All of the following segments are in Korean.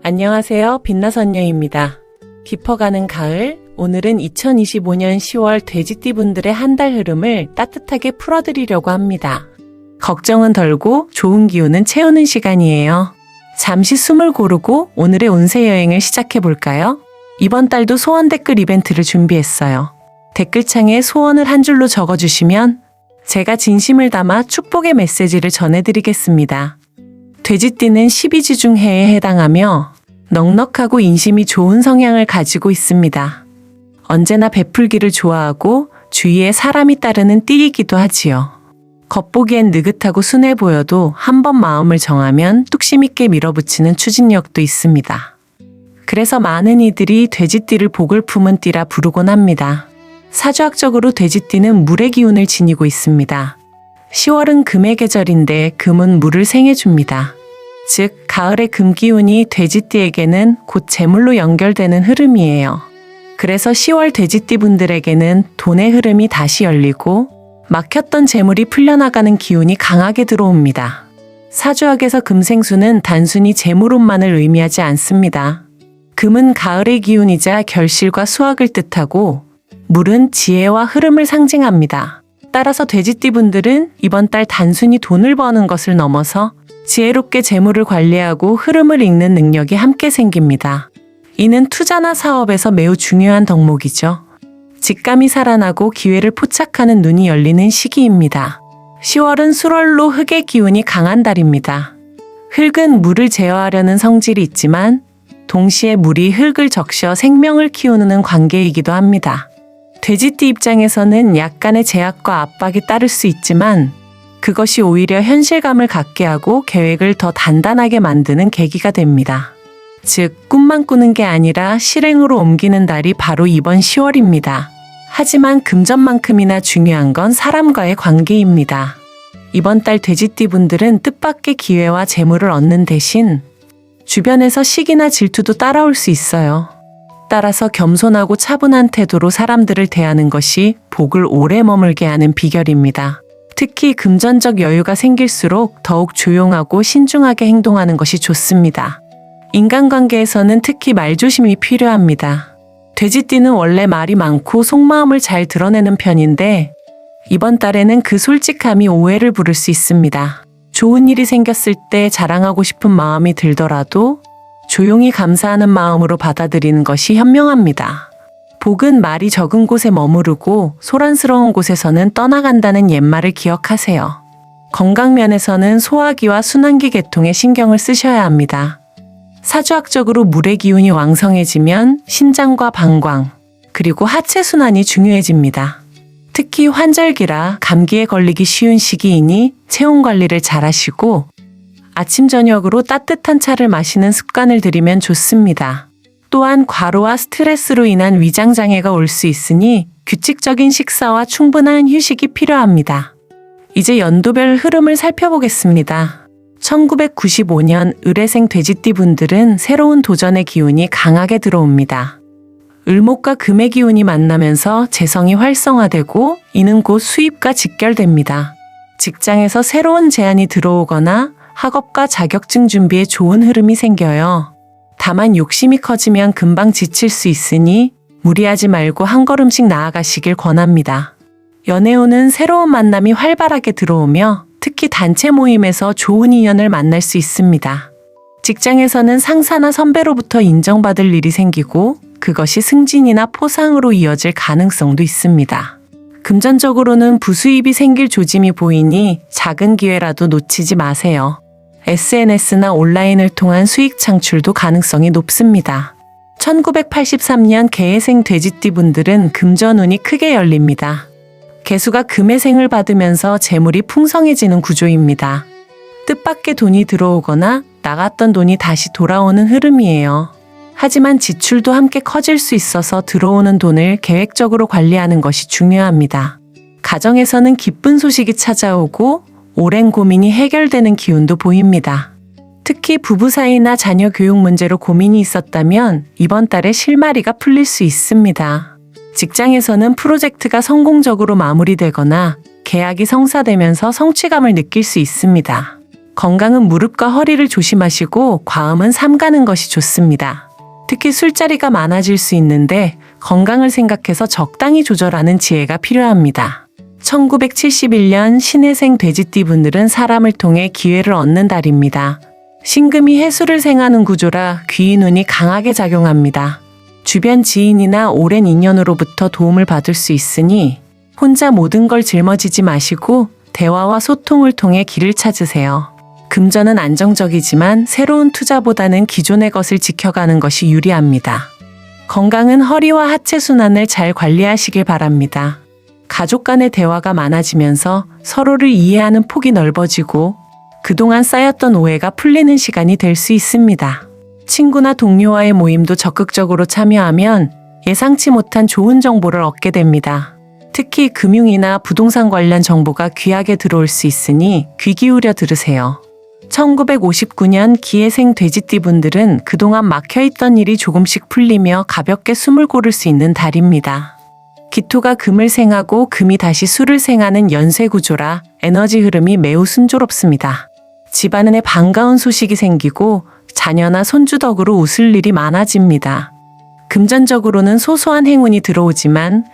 안녕하세요. 빛나선녀입니다. 깊어가는 가을, 오늘은 2025년 10월 돼지띠분들의 한 달 흐름을 따뜻하게 풀어드리려고 합니다. 걱정은 덜고 좋은 기운은 채우는 시간이에요. 잠시 숨을 고르고 오늘의 운세 여행을 시작해볼까요? 이번 달도 소원 댓글 이벤트를 준비했어요. 댓글창에 소원을 한 줄로 적어주시면 제가 진심을 담아 축복의 메시지를 전해드리겠습니다. 돼지띠는 12지 중 해에 해당하며 넉넉하고 인심이 좋은 성향을 가지고 있습니다. 언제나 베풀기를 좋아하고 주위에 사람이 따르는 띠이기도 하지요. 겉보기엔 느긋하고 순해 보여도 한번 마음을 정하면 뚝심 있게 밀어붙이는 추진력도 있습니다. 그래서 많은 이들이 돼지띠를 복을 품은 띠라 부르곤 합니다. 사주학적으로 돼지띠는 물의 기운을 지니고 있습니다. 10월은 금의 계절인데 금은 물을 생해줍니다. 즉, 가을의 금기운이 돼지띠에게는 곧 재물로 연결되는 흐름이에요. 그래서 10월 돼지띠 분들에게는 돈의 흐름이 다시 열리고 막혔던 재물이 풀려나가는 기운이 강하게 들어옵니다. 사주학에서 금생수는 단순히 재물운만을 의미하지 않습니다. 금은 가을의 기운이자 결실과 수확을 뜻하고 물은 지혜와 흐름을 상징합니다. 따라서 돼지띠 분들은 이번 달 단순히 돈을 버는 것을 넘어서 지혜롭게 재물을 관리하고 흐름을 읽는 능력이 함께 생깁니다. 이는 투자나 사업에서 매우 중요한 덕목이죠. 직감이 살아나고 기회를 포착하는 눈이 열리는 시기입니다. 10월은 수월로 흙의 기운이 강한 달입니다. 흙은 물을 제어하려는 성질이 있지만 동시에 물이 흙을 적셔 생명을 키우는 관계이기도 합니다. 돼지띠 입장에서는 약간의 제약과 압박이 따를 수 있지만 그것이 오히려 현실감을 갖게 하고 계획을 더 단단하게 만드는 계기가 됩니다. 즉, 꿈만 꾸는 게 아니라 실행으로 옮기는 달이 바로 이번 10월입니다. 하지만 금전만큼이나 중요한 건 사람과의 관계입니다. 이번 달 돼지띠 분들은 뜻밖의 기회와 재물을 얻는 대신 주변에서 시기나 질투도 따라올 수 있어요. 따라서 겸손하고 차분한 태도로 사람들을 대하는 것이 복을 오래 머물게 하는 비결입니다. 특히 금전적 여유가 생길수록 더욱 조용하고 신중하게 행동하는 것이 좋습니다. 인간관계에서는 특히 말조심이 필요합니다. 돼지띠는 원래 말이 많고 속마음을 잘 드러내는 편인데 이번 달에는 그 솔직함이 오해를 부를 수 있습니다. 좋은 일이 생겼을 때 자랑하고 싶은 마음이 들더라도 조용히 감사하는 마음으로 받아들이는 것이 현명합니다. 복은 말이 적은 곳에 머무르고 소란스러운 곳에서는 떠나간다는 옛말을 기억하세요. 건강면에서는 소화기와 순환기 계통에 신경을 쓰셔야 합니다. 사주학적으로 물의 기운이 왕성해지면 신장과 방광, 그리고 하체 순환이 중요해집니다. 특히 환절기라 감기에 걸리기 쉬운 시기이니 체온 관리를 잘 하시고 아침 저녁으로 따뜻한 차를 마시는 습관을 들이면 좋습니다. 또한 과로와 스트레스로 인한 위장장애가 올 수 있으니 규칙적인 식사와 충분한 휴식이 필요합니다. 이제 연도별 흐름을 살펴보겠습니다. 1995년 을해생 돼지띠 분들은 새로운 도전의 기운이 강하게 들어옵니다. 을목과 금의 기운이 만나면서 재성이 활성화되고 이는 곧 수입과 직결됩니다. 직장에서 새로운 제안이 들어오거나 학업과 자격증 준비에 좋은 흐름이 생겨요. 다만 욕심이 커지면 금방 지칠 수 있으니 무리하지 말고 한 걸음씩 나아가시길 권합니다. 연애운은 새로운 만남이 활발하게 들어오며 특히 단체 모임에서 좋은 인연을 만날 수 있습니다. 직장에서는 상사나 선배로부터 인정받을 일이 생기고 그것이 승진이나 포상으로 이어질 가능성도 있습니다. 금전적으로는 부수입이 생길 조짐이 보이니 작은 기회라도 놓치지 마세요. SNS나 온라인을 통한 수익 창출도 가능성이 높습니다. 1983년 개해생 돼지띠 분들은 금전운이 크게 열립니다. 개수가 금의 생을 받으면서 재물이 풍성해지는 구조입니다. 뜻밖의 돈이 들어오거나 나갔던 돈이 다시 돌아오는 흐름이에요. 하지만 지출도 함께 커질 수 있어서 들어오는 돈을 계획적으로 관리하는 것이 중요합니다. 가정에서는 기쁜 소식이 찾아오고 오랜 고민이 해결되는 기운도 보입니다. 특히 부부 사이나 자녀 교육 문제로 고민이 있었다면 이번 달에 실마리가 풀릴 수 있습니다. 직장에서는 프로젝트가 성공적으로 마무리되거나 계약이 성사되면서 성취감을 느낄 수 있습니다. 건강은 무릎과 허리를 조심하시고 과음은 삼가는 것이 좋습니다. 특히 술자리가 많아질 수 있는데 건강을 생각해서 적당히 조절하는 지혜가 필요합니다. 1971년 신해생 돼지띠분들은 사람을 통해 기회를 얻는 달입니다. 신금이 해수를 생하는 구조라 귀, 눈이 강하게 작용합니다. 주변 지인이나 오랜 인연으로부터 도움을 받을 수 있으니 혼자 모든 걸 짊어지지 마시고 대화와 소통을 통해 길을 찾으세요. 금전은 안정적이지만 새로운 투자보다는 기존의 것을 지켜가는 것이 유리합니다. 건강은 허리와 하체 순환을 잘 관리하시길 바랍니다. 가족 간의 대화가 많아지면서 서로를 이해하는 폭이 넓어지고 그동안 쌓였던 오해가 풀리는 시간이 될 수 있습니다. 친구나 동료와의 모임도 적극적으로 참여하면 예상치 못한 좋은 정보를 얻게 됩니다. 특히 금융이나 부동산 관련 정보가 귀하게 들어올 수 있으니 귀 기울여 들으세요. 1959년 기해생 돼지띠분들은 그동안 막혀있던 일이 조금씩 풀리며 가볍게 숨을 고를 수 있는 달입니다. 기토가 금을 생하고 금이 다시 수를 생하는 연쇄구조라 에너지 흐름이 매우 순조롭습니다. 집안에 반가운 소식이 생기고 자녀나 손주 덕으로 웃을 일이 많아집니다. 금전적으로는 소소한 행운이 들어오지만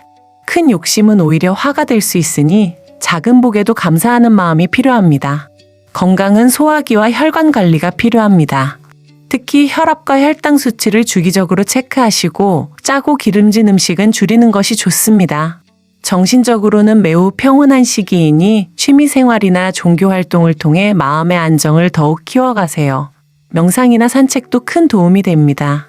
큰 욕심은 오히려 화가 될 수 있으니 작은 복에도 감사하는 마음이 필요합니다. 건강은 소화기와 혈관 관리가 필요합니다. 특히 혈압과 혈당 수치를 주기적으로 체크하시고 짜고 기름진 음식은 줄이는 것이 좋습니다. 정신적으로는 매우 평온한 시기이니 취미생활이나 종교활동을 통해 마음의 안정을 더욱 키워가세요. 명상이나 산책도 큰 도움이 됩니다.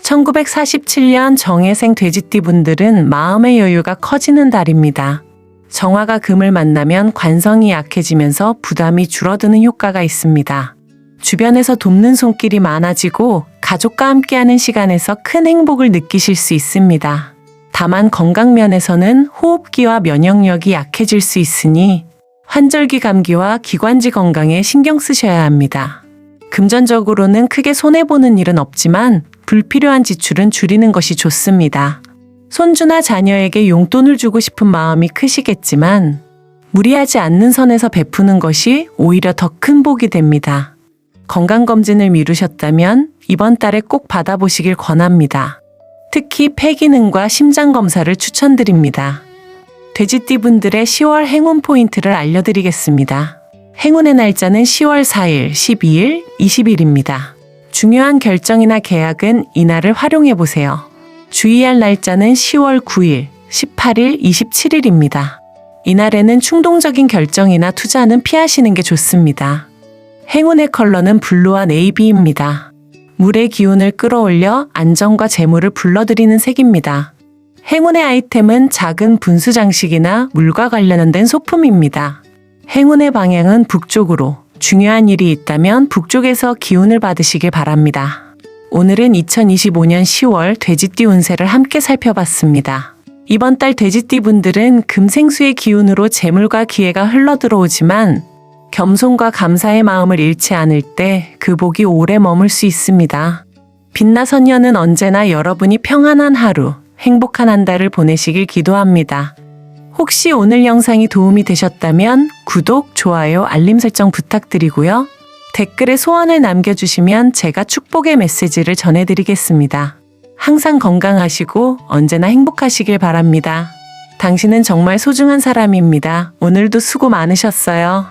1947년 정해생 돼지띠분들은 마음의 여유가 커지는 달입니다. 정화가 금을 만나면 관성이 약해지면서 부담이 줄어드는 효과가 있습니다. 주변에서 돕는 손길이 많아지고 가족과 함께하는 시간에서 큰 행복을 느끼실 수 있습니다. 다만 건강면에서는 호흡기와 면역력이 약해질 수 있으니 환절기 감기와 기관지 건강에 신경 쓰셔야 합니다. 금전적으로는 크게 손해보는 일은 없지만 불필요한 지출은 줄이는 것이 좋습니다. 손주나 자녀에게 용돈을 주고 싶은 마음이 크시겠지만 무리하지 않는 선에서 베푸는 것이 오히려 더 큰 복이 됩니다. 건강검진을 미루셨다면 이번 달에 꼭 받아보시길 권합니다. 특히 폐기능과 심장검사를 추천드립니다. 돼지띠분들의 10월 행운 포인트를 알려드리겠습니다. 행운의 날짜는 10월 4일, 12일, 20일입니다. 중요한 결정이나 계약은 이날을 활용해보세요. 주의할 날짜는 10월 9일, 18일, 27일입니다. 이날에는 충동적인 결정이나 투자는 피하시는 게 좋습니다. 행운의 컬러는 블루와 네이비입니다. 물의 기운을 끌어올려 안정과 재물을 불러들이는 색입니다. 행운의 아이템은 작은 분수 장식이나 물과 관련된 소품입니다. 행운의 방향은 북쪽으로, 중요한 일이 있다면 북쪽에서 기운을 받으시길 바랍니다. 오늘은 2025년 10월 돼지띠 운세를 함께 살펴봤습니다. 이번 달 돼지띠 분들은 금생수의 기운으로 재물과 기회가 흘러들어오지만 겸손과 감사의 마음을 잃지 않을 때 그 복이 오래 머물 수 있습니다. 빛나선녀는 언제나 여러분이 평안한 하루, 행복한 한 달을 보내시길 기도합니다. 혹시 오늘 영상이 도움이 되셨다면 구독, 좋아요, 알림 설정 부탁드리고요. 댓글에 소원을 남겨주시면 제가 축복의 메시지를 전해드리겠습니다. 항상 건강하시고 언제나 행복하시길 바랍니다. 당신은 정말 소중한 사람입니다. 오늘도 수고 많으셨어요.